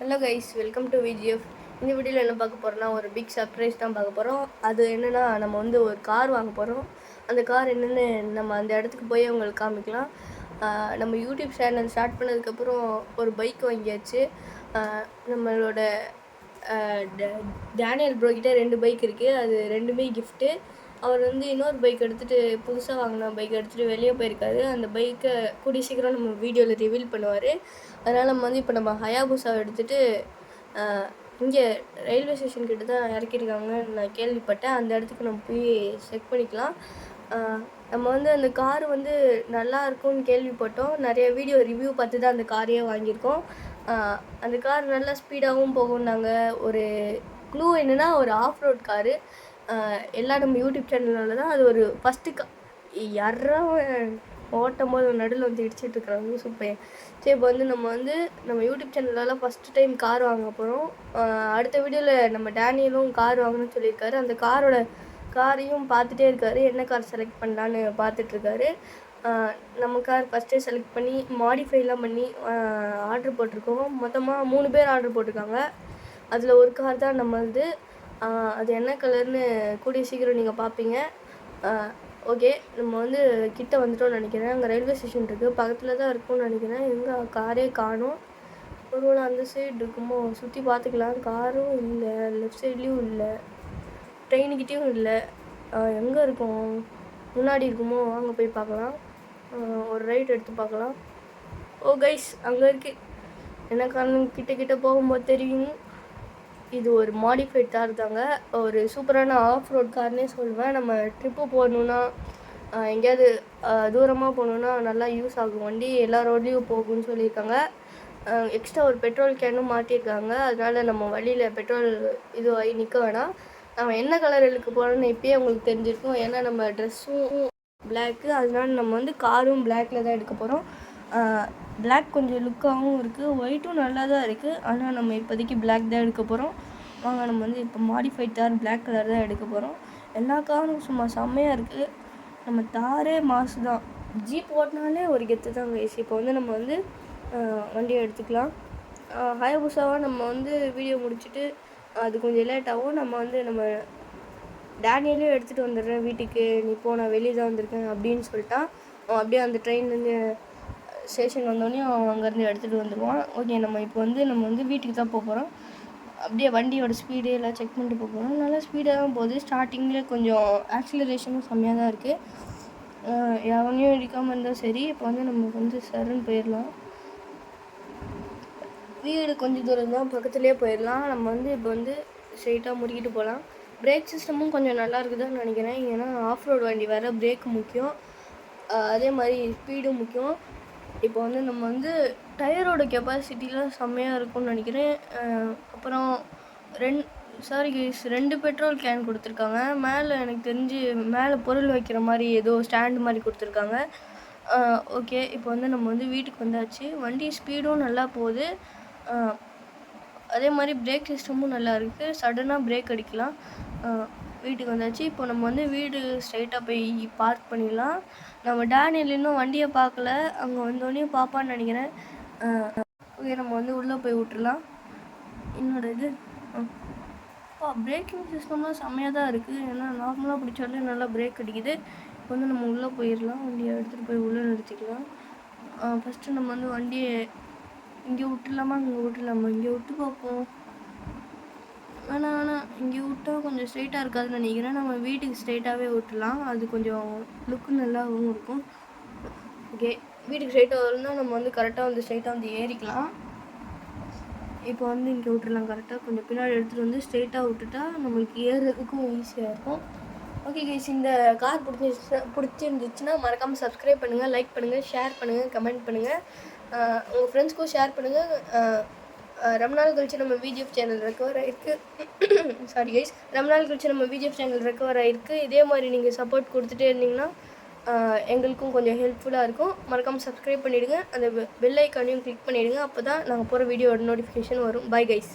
Hello guys, welcome to VGF. இந்த வீடியோவில் என்ன பார்க்க போகிறோன்னா, ஒரு பிக் சர்ப்ரைஸ் தான் பார்க்க போகிறோம். அது என்னென்னா, நம்ம வந்து ஒரு கார் வாங்க போகிறோம். அந்த கார் என்னென்னு நம்ம அந்த இடத்துக்கு போய் உங்களுக்கு காமிக்கலாம். நம்ம யூடியூப் சேனல் ஸ்டார்ட் பண்ணதுக்கப்புறம் ஒரு பைக் வாங்கியாச்சு. நம்மளோட டேனியல் ப்ரோக்கிட்ட 2 பைக் இருக்குது. அது 2மே கிஃப்ட்டு. அவர் வந்து இன்னொரு பைக் எடுத்துகிட்டு, புதுசாக வாங்கின பைக் எடுத்துகிட்டு வெளியே போயிருக்காரு. அந்த பைக்கை கூடிய சீக்கிரம் நம்ம வீடியோவில் ரிவீல் பண்ணுவார். அதனால் நம்ம வந்து இப்போ நம்ம ஹயாபுசாவை எடுத்துகிட்டு இங்கே ரயில்வே ஸ்டேஷன் கிட்ட தான் இறக்கியிருக்காங்கன்னு நான் கேள்விப்பட்டேன். அந்த இடத்துக்கு நம்ம போய் செக் பண்ணிக்கலாம். நம்ம வந்து அந்த கார் வந்து நல்லா இருக்கும்னு கேள்விப்பட்டோம். நிறைய வீடியோ ரிவ்யூ பார்த்து தான் அந்த காரையே வாங்கியிருக்கோம். அந்த கார் நல்லா ஸ்பீடாகவும் போகும்னாங்க. ஒரு க்ளூ என்னென்னா, ஒரு ஆஃப் ரோட் காரு. எல்லாம் நம்ம யூடியூப் சேனலில் தான் அது ஒரு ஃபஸ்ட்டு யாரும் ஓட்டும் போது நடுவில் வந்து இடிச்சிட்டு இருக்கிறாங்க சூப்பர். சரி, இப்போ வந்து நம்ம யூடியூப் சேனலெலாம் ஃபஸ்ட்டு டைம் கார் வாங்க போகிறோம். அடுத்த வீடியோவில் நம்ம டேனியலும் கார் வாங்கணும்னு சொல்லியிருக்காரு. அந்த காரையும் பார்த்துட்டே இருக்காரு. என்ன கார் செலக்ட் பண்ணலான்னு பார்த்துட்ருக்காரு. நம்ம கார் ஃபஸ்ட்டே செலக்ட் பண்ணி மாடிஃபைலாம் பண்ணி ஆர்டர் போட்டிருக்கோம். மொத்தமாக 3 பேர் ஆர்டர் போட்டிருக்காங்க. அதில் ஒரு கார் தான் நம்மளது. அது என்ன கலர்னு கூடிய சீக்கிரம் நீங்கள் பார்ப்பீங்க. ஓகே, நம்ம வந்து கிட்ட வந்துட்டோம்னு நினைக்கிறேன். அங்கே ரயில்வே ஸ்டேஷன் இருக்குது, பக்கத்தில் தான் இருக்கும்னு நினைக்கிறேன். எங்கே காரே காணும். ஒருவேளை அந்த சைடு இருக்குமோ, சுற்றி பார்த்துக்கலாம். காரும் இல்லை, லெஃப்ட் சைட்லேயும் இல்லை, ட்ரெயினுக்கிட்டேயும் இல்லை. எங்கே இருக்கும்? முன்னாடி இருக்குமோ? வாங்க போய் பார்க்கலாம். ஒரு ரைட் எடுத்து பார்க்கலாம். ஓ கைஸ், அங்கே இருக்குது. என்ன காரணம் கிட்ட போகும்போது தெரியும். இது ஒரு மாடிஃபைட் கார் தாங்க. ஒரு சூப்பரான ஆஃப் ரோட் கார்னே சொல்லுவேன். நம்ம ட்ரிப்பு போகணுன்னா, எங்கேயாவது தூரமாக போகணுன்னா நல்லா யூஸ் ஆகும் வண்டி. எல்லா ரோட்லேயும் போகும்னு சொல்லியிருக்காங்க. எக்ஸ்ட்ரா ஒரு பெட்ரோல் கேனும் மாட்டியிருக்காங்க. அதனால் நம்ம வழியில் பெட்ரோல் இதுவாகி நிற்க வேணாம். நம்ம என்ன கலர் எடுக்க போகிறோன்னு இப்போயே உங்களுக்கு தெரிஞ்சிருக்கும். ஏன்னா நம்ம ட்ரெஸ்ஸும் பிளாக்கு, அதனால நம்ம வந்து காரும் பிளாக்கில் தான் எடுக்க போகிறோம். பிளாக் கொஞ்சம் லுக்காகவும் இருக்குது, ஒயிட்டும் நல்லா தான் இருக்குது. ஆனால் நம்ம இப்போதைக்கு பிளாக் தான் எடுக்க போகிறோம். வாங்க, நம்ம வந்து இப்போ மாடிஃபைட் தார் பிளாக் கலர் தான் எடுக்க போகிறோம். எல்லா காரும் சும்மா செம்மையாக இருக்குது. நம்ம தாரே மாசு தான். ஜீப் ஓட்டினாலே ஒரு கெத்து தான் கைஸ். இப்போ வந்து நம்ம வந்து வண்டியை எடுத்துக்கலாம். ஹயாபுசாவாக நம்ம வந்து வீடியோ முடிச்சுட்டு அது கொஞ்சம் லேட் ஆகும். நம்ம வந்து நம்ம டேனியலையும் எடுத்துகிட்டு வந்துடுறேன் வீட்டுக்கு. நீ போ, நான் வெளியே தான் வந்திருக்கேன் அப்படின்னு சொல்லிட்டான். அப்படியே அந்த ட்ரெயின்லேருந்து ஸ்டேஷன் வந்தோடனே அங்கேருந்து எடுத்துகிட்டு வந்துடுவான். ஓகே, நம்ம வந்து வீட்டுக்கு தான் போகிறோம். அப்படியே வண்டியோட ஸ்பீடு எல்லாம் செக் பண்ணிட்டு போகிறோம். நல்லா ஸ்பீடாக தான் போகுது. ஸ்டார்டிங்கில் கொஞ்சம் ஆக்சிலரேஷனும் செம்மையாக தான் இருக்குது. எவனையும் இடிக்காமல் இருந்தால் சரி. இப்போ வந்து நம்ம வந்து சரன்னு போயிடலாம். வீடு கொஞ்சம் தூரம் தான், பக்கத்துலேயே போயிடலாம். நம்ம வந்து இப்போ வந்து ஸ்ட்ரெயிட்டாக முடிக்கிட்டு போகலாம். பிரேக் சிஸ்டமும் கொஞ்சம் நல்லா இருக்குதுன்னு நினைக்கிறேன். ஏன்னா ஆஃப் ரோடு வண்டி வேறு, பிரேக்கு முக்கியம், அதே மாதிரி ஸ்பீடும் முக்கியம். இப்போ வந்து நம்ம வந்து டயரோட கெப்பாசிட்டிலாம் செம்மையாக இருக்கும்னு நினைக்கிறேன். அப்புறம் 2 பெட்ரோல் கேன் கொடுத்துருக்காங்க. மேலே எனக்கு தெரிஞ்சு மேலே பொருள் வைக்கிற மாதிரி ஏதோ ஸ்டாண்டு மாதிரி கொடுத்துருக்காங்க. ஓகே, இப்போ வந்து நம்ம வந்து வீட்டுக்கு வந்தாச்சு. வண்டி ஸ்பீடும் நல்லா போகுது. அதே மாதிரி பிரேக் சிஸ்டமும் நல்லா இருக்குது. சடனாக பிரேக் அடிக்கலாம். வீட்டுக்கு வந்தாச்சு. இப்போ நம்ம வந்து வீடு ஸ்ட்ரைட்டாக போய் பார்க் பண்ணிடலாம். நம்ம டேனியல் இன்னும் வண்டியை பார்க்கல. அங்கே வந்தோடனே பார்ப்பான்னு நினைக்கிறேன். ஓகே, நம்ம வந்து உள்ளே போய் விட்டுடலாம். என்னோட இது பிரேக்கிங் சிஸ்டம்லாம் செம்மையாக தான் இருக்குது. ஏன்னா நார்மலாக பிடிச்சாலே நல்லா பிரேக் அடிக்குது. இப்போ வந்து நம்ம உள்ளே போயிடலாம். வண்டியை எடுத்துகிட்டு போய் உள்ளே நிறுத்திக்கலாம். ஃபஸ்ட்டு நம்ம வந்து வண்டியை இங்கே விட்டுலாமா, இங்கே விட்டுலாமா? இங்கே விட்டு பார்ப்போம். ஆனால் இங்கே விட்டால் கொஞ்சம் ஸ்ட்ரைட்டாக இருக்காதுன்னு நினைக்கிறேன். நம்ம வீட்டுக்கு ஸ்ட்ரைட்டாகவே விட்டுலாம். அது கொஞ்சம் லுக்கு நல்லாவும் இருக்கும். ஓகே, வீட்டுக்கு ஸ்ட்ரைட்டாக வரணும்னா நம்ம வந்து கரெக்டாக வந்து ஸ்ட்ரைட்டாக வந்து ஏறிக்கலாம். இப்போ வந்து இங்கே விட்டுலாம். கரெக்டாக கொஞ்சம் பின்னாடி எடுத்துகிட்டு வந்து ஸ்ட்ரைட்டாக விட்டுட்டா நம்மளுக்கு ஏறுறதுக்கும் ஈஸியாக இருக்கும். ஓகே கைஸ், இந்த கார் பிடிச்சிருந்துச்சுன்னா மறக்காமல் சப்ஸ்கிரைப் பண்ணுங்கள், லைக் பண்ணுங்கள், ஷேர் பண்ணுங்கள், கமெண்ட் பண்ணுங்கள். உங்கள் ஃப்ரெண்ட்ஸ்க்கும் ஷேர் பண்ணுங்கள். ரொம்ப நாள் கழிச்சு நம்ம விஜிஎஃப் சேனல் ரெக்கவர் ஆகிருக்கு. சாரி கைஸ், ரொம்ப நாள் கழிச்சு நம்ம விஜிஎஃப் சேனல் ரெக்கவர் ஆகிருக்கு. இதே மாதிரி நீங்கள் சப்போர்ட் கொடுத்துட்டே இருந்தீங்கன்னா எங்களுக்கும் கொஞ்சம் ஹெல்ப்ஃபுல்லாக இருக்கும். மறக்காமல் சப்ஸ்கிரைப் பண்ணிவிடுங்க. அந்த பெல் ஐக்கானையும் கிளிக் பண்ணிவிடுங்க. அப்போ தான் நாங்கள் போகிற வீடியோட நோட்டிஃபிகேஷன் வரும். Bye guys.